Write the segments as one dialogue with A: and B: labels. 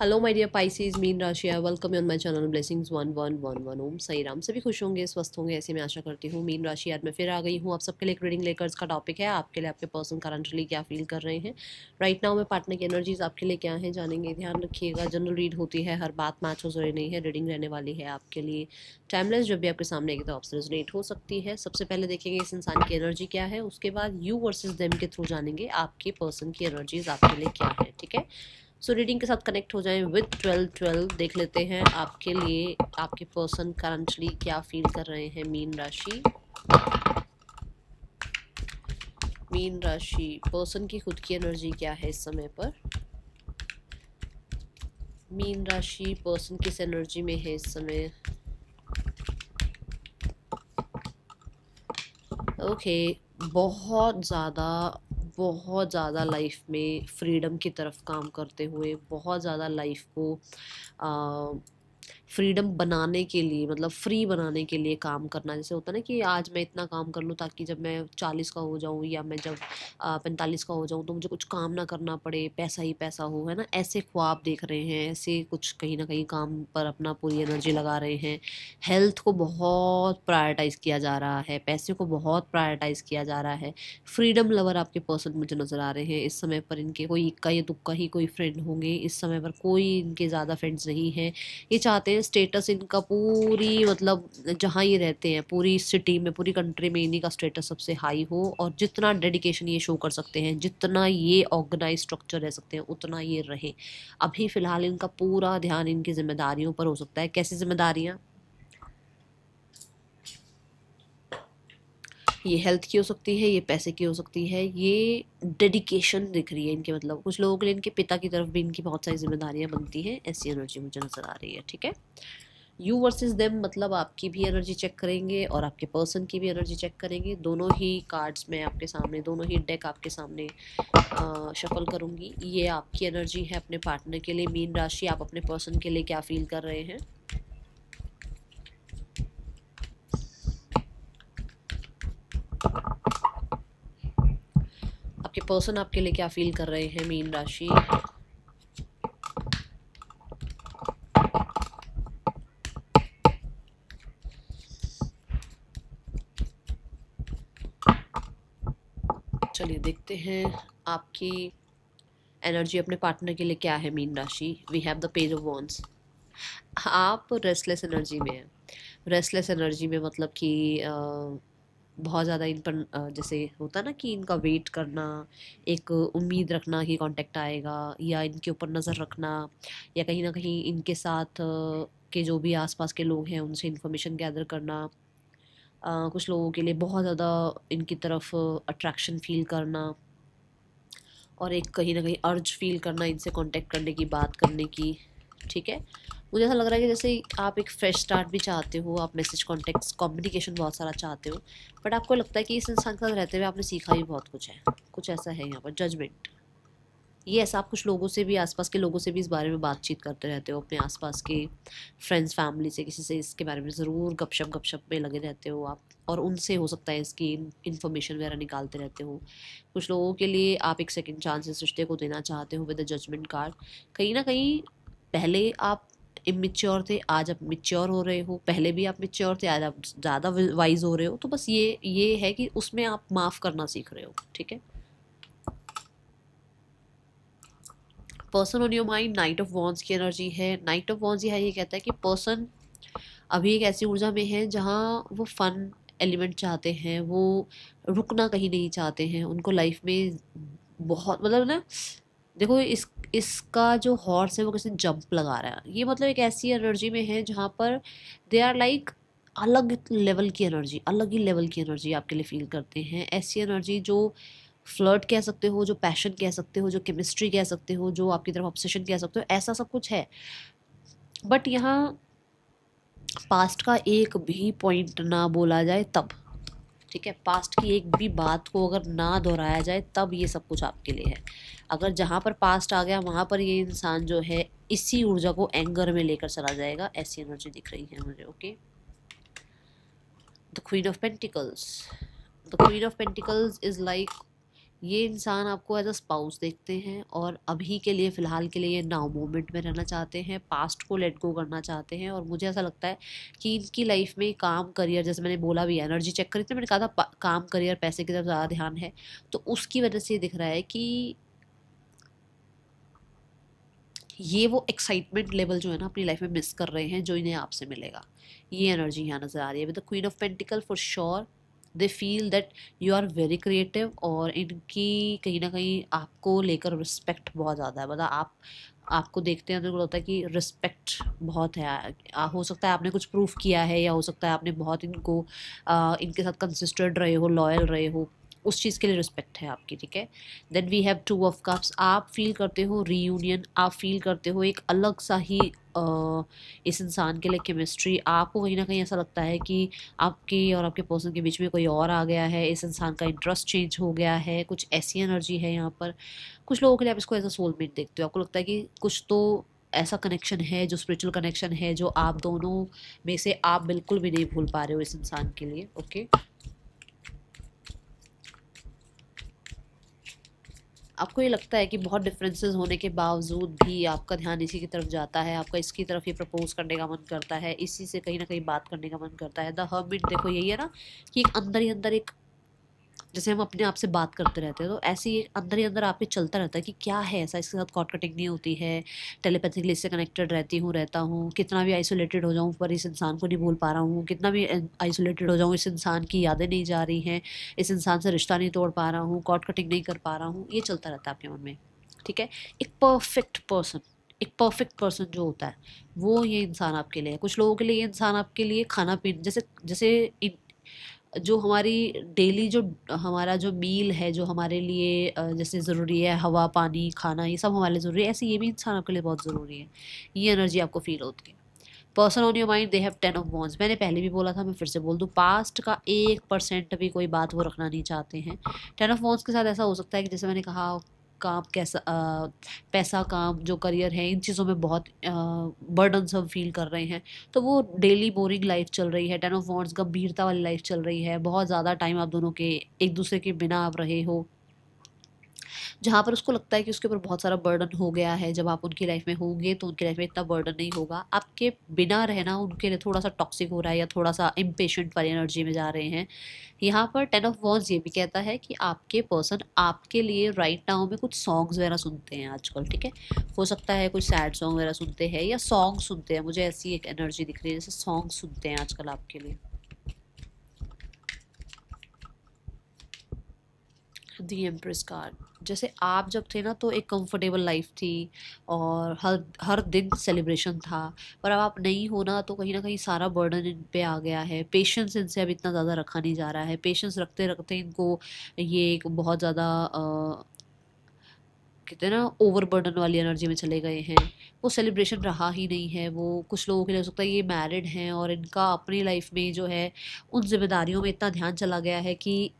A: Hello my dear Pisces, मीन राशि है। Welcome on my channel blessings 1111। Om Sai Ram. सभी खुश होंगे, स्वस्थ होंगे, ऐसे मैं आशा करती हूँ। मीन राशि आज मैं फिर आ गई हूँ आप सबके लिए एक रीडिंग लेकर। इसका टॉपिक है आपके लिए आपके पर्सन करंटली क्या फील कर रहे हैं राइट नाउ में। पार्टनर की एनर्जीज आपके लिए क्या है जानेंगे। ध्यान रखिएगा, जनरल रीड होती है, हर बात मैच हो जरूरी नहीं है। रीडिंग रहने वाली है आपके लिए टाइमलेस। जब भी आपके सामने आएगी तो आपसे रेजोनेट हो सकती है। सबसे पहले देखेंगे इस इंसान की एनर्जी क्या है, उसके बाद यू वर्सेस देम के थ्रू जानेंगे आपके पर्सन की एनर्जीज आपके लिए क्या है। ठीक है, सो रीडिंग के साथ कनेक्ट हो जाएं विद 12-12। देख लेते हैं आपके लिए आपके पर्सन करंटली क्या फील कर रहे हैं। मीन राशि, मीन राशि पर्सन की खुद की एनर्जी क्या है इस समय पर। मीन राशि पर्सन किस एनर्जी में है इस समय। ओके, बहुत ज़्यादा लाइफ में फ्रीडम की तरफ काम करते हुए, बहुत ज़्यादा लाइफ को फ्रीडम बनाने के लिए, मतलब फ्री बनाने के लिए काम करना। जैसे होता है ना कि आज मैं इतना काम कर लूँ ताकि जब मैं 40 का हो जाऊँ या मैं जब 45 का हो जाऊँ तो मुझे कुछ काम ना करना पड़े, पैसा ही पैसा हो, है ना। ऐसे ख्वाब देख रहे हैं, ऐसे कुछ कहीं ना कहीं काम पर अपना पूरी एनर्जी लगा रहे हैं। हेल्थ को बहुत प्रायोरिटाइज किया जा रहा है, पैसे को बहुत प्रायोरिटाइज किया जा रहा है। फ्रीडम लवर आपके पर्सन मुझे नज़र आ रहे हैं इस समय पर। इनके कोई इक्का या दुक्का ही कोई फ्रेंड होंगे इस समय पर, कोई इनके ज़्यादा फ्रेंड्स नहीं हैं। ये चाहते हैं स्टेटस इनका पूरी, मतलब जहाँ ये रहते हैं पूरी सिटी में, पूरी कंट्री में इन्हीं का स्टेटस सबसे हाई हो। और जितना डेडिकेशन ये शो कर सकते हैं, जितना ये ऑर्गेनाइज स्ट्रक्चर रह सकते हैं, उतना ये रहे। अभी फ़िलहाल इनका पूरा ध्यान इनकी जिम्मेदारियों पर हो सकता है। कैसी जिम्मेदारियाँ? ये हेल्थ की हो सकती है, ये पैसे की हो सकती है, ये डेडिकेशन दिख रही है इनके। मतलब कुछ लोगों के लिए इनके पिता की तरफ भी इनकी बहुत सारी जिम्मेदारियां बनती हैं, ऐसी एनर्जी मुझे नज़र आ रही है। ठीक है, यू वर्सेस देम मतलब आपकी भी एनर्जी चेक करेंगे और आपके पर्सन की भी एनर्जी चेक करेंगे। दोनों ही कार्ड्स मैं आपके सामने, दोनों ही डेक आपके सामने शफल करूँगी। ये आपकी एनर्जी है अपने पार्टनर के लिए। मीन राशि, आप अपने पर्सन के लिए क्या फील कर रहे हैं। आपके पर्सन आपके लिए क्या फील कर रहे हैं मीन राशि। चलिए देखते हैं आपकी एनर्जी अपने पार्टनर के लिए क्या है मीन राशि। We have the page of wands. आप रेस्टलेस एनर्जी में हैं। रेस्टलेस एनर्जी में मतलब कि बहुत ज़्यादा इन पर जैसे होता ना कि इनका वेट करना, एक उम्मीद रखना कि कांटेक्ट आएगा, या इनके ऊपर नज़र रखना, या कहीं ना कहीं इनके साथ के जो भी आसपास के लोग हैं उनसे इन्फॉर्मेशन गैदर करना। कुछ लोगों के लिए बहुत ज़्यादा इनकी तरफ अट्रैक्शन फील करना, और एक कहीं ना कहीं अर्ज फील करना इनसे कांटेक्ट करने की, बात करने की। ठीक है, मुझे ऐसा लग रहा है कि जैसे आप एक फ्रेश स्टार्ट भी चाहते हो, आप मैसेज कॉन्टेक्ट कम्युनिकेशन बहुत सारा चाहते हो, बट आपको लगता है कि इस इंसान के साथ रहते हुए आपने सीखा भी बहुत कुछ है। कुछ ऐसा है यहाँ पर जजमेंट। ये ऐसा, आप कुछ लोगों से भी, आसपास के लोगों से भी इस बारे में बातचीत करते रहते हो, अपने आसपास के फ्रेंड्स फैमिली से किसी से इसके बारे में ज़रूर गपशप में लगे रहते हो आप, और उनसे हो सकता है इसकी इन्फॉर्मेशन वगैरह निकालते रहते हो। कुछ लोगों के लिए आप एक सेकंड चांस इस रिश्ते को देना चाहते हो विद द जजमेंट कार्ड। कहीं ना कहीं पहले आप इमेच्योर थे, आज आप मेच्योर हो रहे हो। पहले भी आप मेच्योर थे, आज आप ज़्यादा वाइज हो रहे हो। तो बस ये है कि उसमें आप माफ़ करना सीख रहे हो। ठीक है, person on your mind, night of wands की एनर्जी है। नाइट ऑफ वॉन्ड्स ये कहता है कि पर्सन अभी एक ऐसी ऊर्जा में है जहाँ वो फन एलिमेंट चाहते हैं, वो रुकना कहीं नहीं चाहते हैं। उनको लाइफ में बहुत, मतलब ना, देखो इसका जो हॉर्स है वो कैसे जंप लगा रहा है। ये मतलब एक ऐसी एनर्जी में है जहाँ पर दे आर लाइक अलग लेवल की एनर्जी, अलग ही लेवल की एनर्जी आपके लिए फील करते हैं। ऐसी एनर्जी जो फ्लर्ट कह सकते हो, जो पैशन कह सकते हो, जो केमिस्ट्री कह सकते हो, जो आपकी तरफ ऑब्सेशन कह सकते हो, ऐसा सब कुछ है। बट यहाँ पास्ट का एक भी पॉइंट ना बोला जाए तब। ठीक है, पास्ट की एक भी बात को अगर ना दोहराया जाए तब ये सब कुछ आपके लिए है। अगर जहाँ पर पास्ट आ गया वहाँ पर ये इंसान जो है इसी ऊर्जा को एंगर में लेकर चला जाएगा। ऐसी एनर्जी दिख रही है मुझे। Okay, the queen of pentacles. The queen of pentacles is like ये इंसान आपको एज अ स्पाउस देखते हैं और अभी के लिए फ़िलहाल के लिए नाउ मोमेंट में रहना चाहते हैं, पास्ट को लेट गो करना चाहते हैं। और मुझे ऐसा लगता है कि इनकी लाइफ में काम करियर, जैसे मैंने बोला भी एनर्जी चेक करी थी, मैंने कहा था काम करियर पैसे की तरफ ज़्यादा ध्यान है, तो उसकी वजह से ये दिख रहा है कि ये वो एक्साइटमेंट लेवल जो है ना अपनी लाइफ में मिस कर रहे हैं जो इन्हें आपसे मिलेगा। ये एनर्जी यहाँ नज़र आ रही है with the queen of pentacle. For sure they feel that you are very creative, और इनकी कहीं ना कहीं आपको लेकर रिस्पेक्ट बहुत ज़्यादा है। मतलब आपको देखते हैं तो लगता है कि रिस्पेक्ट बहुत है। हो सकता है आपने कुछ प्रूफ किया है, या हो सकता है आपने बहुत इनको इनके साथ कंसिस्टेंट रहे हो, लॉयल रहे हो, उस चीज़ के लिए रिस्पेक्ट है आपकी। ठीक है। Then we have two of cups. आप फील करते हो रीयूनियन, आप फील करते हो एक अलग सा ही इस इंसान के लिए केमिस्ट्री। आपको कहीं ना कहीं ऐसा लगता है कि आपके और आपके पर्सन के बीच में कोई और आ गया है, इस इंसान का इंटरेस्ट चेंज हो गया है, कुछ ऐसी एनर्जी है यहाँ पर। कुछ लोगों के लिए आप इसको एज अ सोलमेट देखते हो, आपको लगता है कि कुछ तो ऐसा कनेक्शन है जो स्पिरिचुअल कनेक्शन है, जो आप दोनों में से आप बिल्कुल भी नहीं भूल पा रहे हो इस इंसान के लिए। ओके। आपको ये लगता है कि बहुत डिफरेंसेस होने के बावजूद भी आपका ध्यान इसी की तरफ जाता है, आपका इसकी तरफ ही प्रपोज करने का मन करता है, इसी से कहीं ना कहीं बात करने का मन करता है। द हर्मिट देखो यही है ना कि एक अंदर ही अंदर एक, जैसे हम अपने आप से बात करते रहते हैं तो ऐसे ही अंदर ही अंदर आपके चलता रहता है कि क्या है ऐसा इसके साथ कॉर्ड कटिंग नहीं होती है, टेलीपैथिकली इससे कनेक्टेड रहता हूँ, कितना भी आइसोलेटेड हो जाऊँ पर इस इंसान को नहीं भूल पा रहा हूँ, कितना भी आइसोलेटेड हो जाऊँ इस इंसान की यादें नहीं जा रही हैं, इस इंसान से रिश्ता नहीं तोड़ पा रहा हूँ, कॉर्ड कटिंग नहीं कर पा रहा हूँ, ये चलता रहता है आपके मन में। ठीक है। एक परफेक्ट पर्सन, एक परफेक्ट पर्सन जो होता है वो ये इंसान आपके लिए है। कुछ लोगों के लिए ये इंसान आपके लिए खाना पीना, जैसे जैसे जो हमारी डेली जो हमारा जो मील है जो हमारे लिए जैसे ज़रूरी है, हवा पानी खाना ये सब हमारे लिए ज़रूरी है, ऐसे ये भी इंसान आपके लिए बहुत ज़रूरी है। ये एनर्जी आपको फील होती है। Person on your mind, they have 10 of wands. मैंने पहले भी बोला था, मैं फिर से बोल दूँ, पास्ट का 1% भी कोई बात वो रखना नहीं चाहते हैं। 10 ऑफ वॉन्ड्स के साथ ऐसा हो सकता है कि जैसे मैंने कहा काम कैसा पैसा काम जो करियर है इन चीज़ों में बहुत बर्डन सब फील कर रहे हैं, तो वो डेली बोरिंग लाइफ चल रही है। 10 ऑफ वॉन्ड्स गंभीरता वाली लाइफ चल रही है, बहुत ज़्यादा टाइम आप दोनों के एक दूसरे के बिना आप रहे हो, जहाँ पर उसको लगता है कि उसके ऊपर बहुत सारा बर्डन हो गया है। जब आप उनकी लाइफ में होंगे तो उनकी लाइफ में इतना बर्डन नहीं होगा। आपके बिना रहना उनके लिए थोड़ा सा टॉक्सिक हो रहा है या थोड़ा सा इम्पेशेंट वाली एनर्जी में जा रहे हैं। यहाँ पर 10 ऑफ वॉन्ड्स ये भी कहता है कि आपके पर्सन आपके लिए राइट नाउ में कुछ सॉन्ग्स वगैरह सुनते हैं आजकल। ठीक है। हो सकता है कुछ सैड सॉन्ग वगैरह सुनते हैं या सॉन्ग सुनते हैं, मुझे ऐसी एक एनर्जी दिख रही है जैसे सॉन्ग सुनते हैं आजकल आपके लिए। द एम्प्रेस कार्ड, जैसे आप जब थे ना तो एक कंफर्टेबल लाइफ थी और हर हर दिन सेलिब्रेशन था, पर अब आप नहीं हो ना तो कहीं ना कहीं सारा बर्डन इन पे आ गया है। पेशेंस इनसे अब इतना ज़्यादा रखा नहीं जा रहा है, पेशेंस रखते रखते इनको ये एक बहुत ज़्यादा कहते हैं ना ओवर बर्डन वाली एनर्जी में चले गए हैं। वो सेलिब्रेशन रहा ही नहीं है। वो कुछ लोगों के लिए हो सकता है ये मैरिड हैं और इनका अपनी लाइफ में जो है उन जिम्मेदारियों में इतना ध्यान चला गया है कि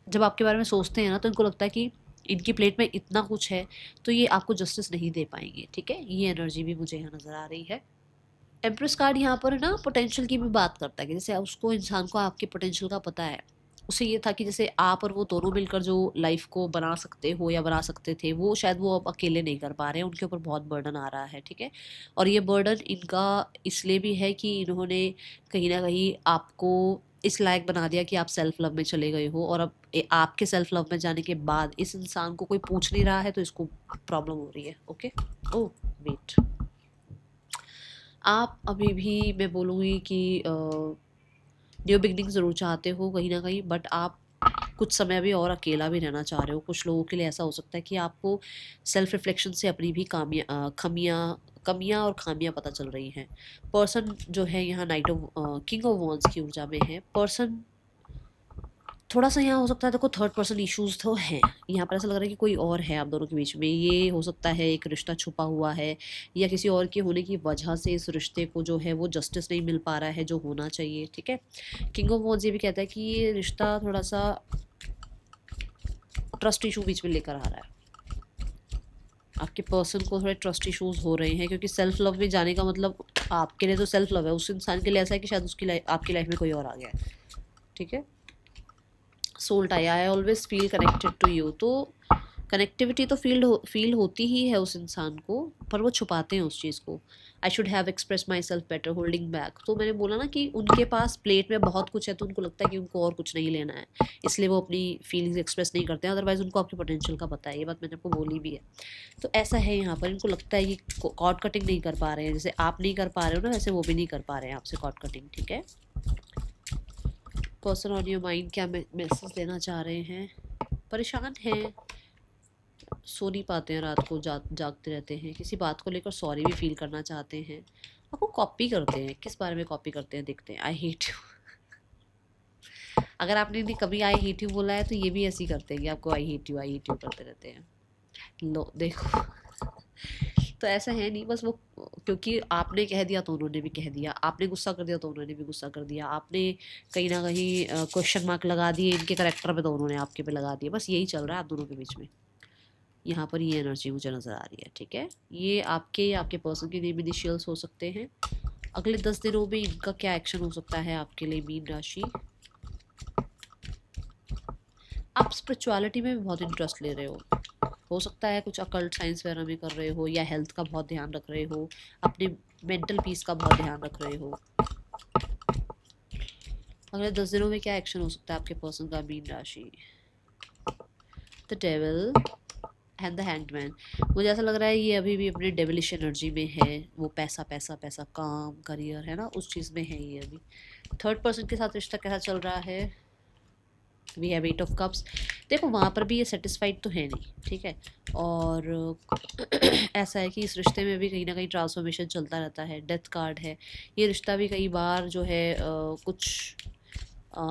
A: जब आपके बारे में सोचते हैं ना तो इनको लगता है कि इनकी प्लेट में इतना कुछ है तो ये आपको जस्टिस नहीं दे पाएंगे। ठीक है। ये एनर्जी भी मुझे यहाँ नज़र आ रही है। एम्प्रेस कार्ड यहाँ पर ना पोटेंशियल की भी बात करता है कि जैसे उसको इंसान को आपके पोटेंशियल का पता है। उसे ये था कि जैसे आप और वो दोनों मिलकर जो लाइफ को बना सकते हो या बना सकते थे वो शायद वो अब अकेले नहीं कर पा रहे हैं, उनके ऊपर बहुत बर्डन आ रहा है। ठीक है। और ये बर्डन इनका इसलिए भी है कि इन्होंने कहीं ना कहीं आपको इस लायक बना दिया कि आप सेल्फ लव में चले गए हो, और अब आपके सेल्फ लव में जाने के बाद इस इंसान को कोई पूछ नहीं रहा है तो इसको प्रॉब्लम हो रही है। ओके। ओह वेट, आप अभी भी मैं बोलूँगी कि न्यू बिगनिंग ज़रूर चाहते हो कहीं ना कहीं, बट आप कुछ समय भी और अकेला भी रहना चाह रहे हो। कुछ लोगों के लिए ऐसा हो सकता है कि आपको सेल्फ रिफ्लेक्शन से अपनी भी कमियां और खामियां पता चल रही हैं। पर्सन जो है यहाँ night of king of wands की ऊर्जा में है। पर्सन थोड़ा सा यहाँ हो सकता है, देखो थर्ड पर्सन इश्यूज तो हैं यहाँ पर, ऐसा लग रहा है कि कोई और है आप दोनों के बीच में। ये हो सकता है एक रिश्ता छुपा हुआ है या किसी और के होने की वजह से इस रिश्ते को जो है वो जस्टिस नहीं मिल पा रहा है जो होना चाहिए। ठीक है। किंग ऑफ वॉन्स ये भी कहता है कि ये रिश्ता थोड़ा सा ट्रस्ट इशू बीच में लेकर आ रहा है। आपके पर्सन को थोड़े ट्रस्ट इश्यूज हो रहे हैं क्योंकि सेल्फ लव में जाने का मतलब आपके लिए तो सेल्फ लव है, उस इंसान के लिए ऐसा है कि शायद उसकी लाइफ आपकी लाइफ में कोई और आ गया है। ठीक है। Soul tie, I always feel connected to you. तो कनेक्टिविटी तो फील होती ही है उस इंसान को, पर वो छुपाते हैं उस चीज़ को। I should have express my self better, holding back. तो मैंने बोला ना कि उनके पास प्लेट में बहुत कुछ है, तो उनको लगता है कि उनको और कुछ नहीं लेना है, इसलिए वो अपनी फीलिंग्स एक्सप्रेस नहीं करते हैं। अदरवाइज उनको आपके पोटेंशियल का पता है, ये बात मैंने आपको बोली भी है। तो ऐसा है यहाँ पर, इनको लगता है कि कॉर्ड कटिंग नहीं कर पा रहे हैं, जैसे आप नहीं कर पा रहे हो ना, वैसे वो भी नहीं कर पा रहे हैं आपसे कॉर्ड कटिंग, ठीक है। पर्सन ऑन योर माइंड क्या मैसेज देना चाह रहे हैं? परेशान हैं, सो नहीं पाते हैं रात को, जागते रहते हैं, किसी बात को लेकर सॉरी भी फील करना चाहते हैं, आपको कॉपी करते हैं। किस बारे में कॉपी करते हैं देखते हैं। I hate you. अगर आपने भी कभी आई हेट यू बोला है तो ये भी ऐसे ही करते हैं कि आपको आई हेट यू करते रहते हैं। लो देखो तो ऐसा है नहीं, बस वो क्योंकि आपने कह दिया तो उन्होंने भी कह दिया, आपने गुस्सा कर दिया तो उन्होंने भी गुस्सा कर दिया, आपने कहीं ना कहीं क्वेश्चन मार्क लगा दिए इनके करेक्टर पे तो उन्होंने आपके पे लगा दिया। बस यही चल रहा है आप दोनों के बीच में। यहाँ पर ये एनर्जी मुझे नज़र आ रही है, ठीक है। ये आपके या आपके पर्सन के नेम इनिशियल्स हो सकते हैं। अगले 10 दिनों में इनका क्या एक्शन हो सकता है आपके लिए मीन राशि? आप स्पिरिचुअलिटी में भी बहुत इंटरेस्ट ले रहे हो सकता है कुछ अकल्ट साइंस वगैरह में कर रहे हो, या हेल्थ का बहुत ध्यान रख रहे हो, अपने मेंटल पीस का बहुत ध्यान रख रहे हो। अगले 10 दिनों में क्या एक्शन हो सकता है आपके पर्सन का मीन राशि? The devil and the hangman. मुझे ऐसा लग रहा है ये अभी भी अपने डेविलिश एनर्जी में है, वो पैसा पैसा पैसा, काम, करियर है ना, उस चीज़ में है ये अभी। थर्ड पर्सन के साथ रिश्ता कैसा चल रहा है? We have 8 of cups. देखो वहाँ पर भी ये सेटिस्फाइड तो है नहीं, ठीक है। और ऐसा है कि इस रिश्ते में भी कहीं ना कहीं ट्रांसफॉर्मेशन चलता रहता है। डेथ कार्ड है, ये रिश्ता भी कई बार जो है कुछ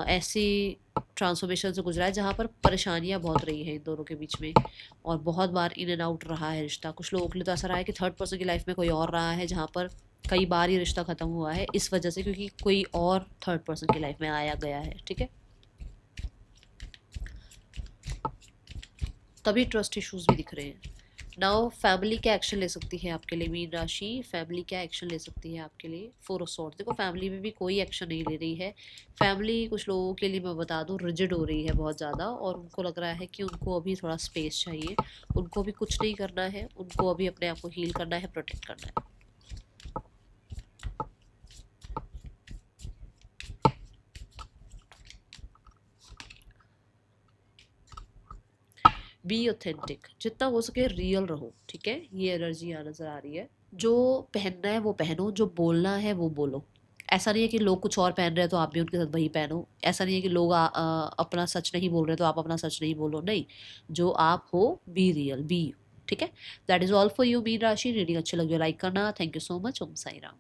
A: ऐसी ट्रांसफॉर्मेशन से गुजरा है जहाँ पर परेशानियाँ बहुत रही है इन दोनों के बीच में, और बहुत बार इन एंड आउट रहा है रिश्ता। कुछ लोगों के लिए तो ऐसा रहा है कि थर्ड पर्सन की लाइफ में कोई और रहा है, जहाँ पर कई बार ये रिश्ता ख़त्म हुआ है इस वजह से, क्योंकि कोई और थर्ड पर्सन की लाइफ में आया गया है, ठीक है। तभी ट्रस्ट इश्यूज भी दिख रहे हैं। नाउ फैमिली क्या एक्शन ले सकती है आपके लिए मीन राशि? फैमिली क्या एक्शन ले सकती है आपके लिए? 4 ऑफ सॉर्ड्स। देखो फैमिली में भी कोई एक्शन नहीं ले रही है। फैमिली कुछ लोगों के लिए मैं बता दूं रिजिड हो रही है बहुत ज़्यादा, और उनको लग रहा है कि उनको अभी थोड़ा स्पेस चाहिए, उनको अभी कुछ नहीं करना है, उनको अभी अपने आप को हील करना है, प्रोटेक्ट करना है। बी ऑथेंटिक, जितना हो सके रियल रहो, ठीक है। ये एनर्जी यहाँ नज़र आ रही है। जो पहनना है वो पहनो, जो बोलना है वो बोलो। ऐसा नहीं है कि लोग कुछ और पहन रहे हैं तो आप भी उनके साथ वही पहनो। ऐसा नहीं है कि लोग अपना सच नहीं बोल रहे तो आप अपना सच नहीं बोलो। नहीं, जो आप हो बी रियल, बी यू, ठीक है। That is all for you मीन राशि। रीडिंग अच्छी लगी लाइक करना। Thank you so much. Om Sai Ram.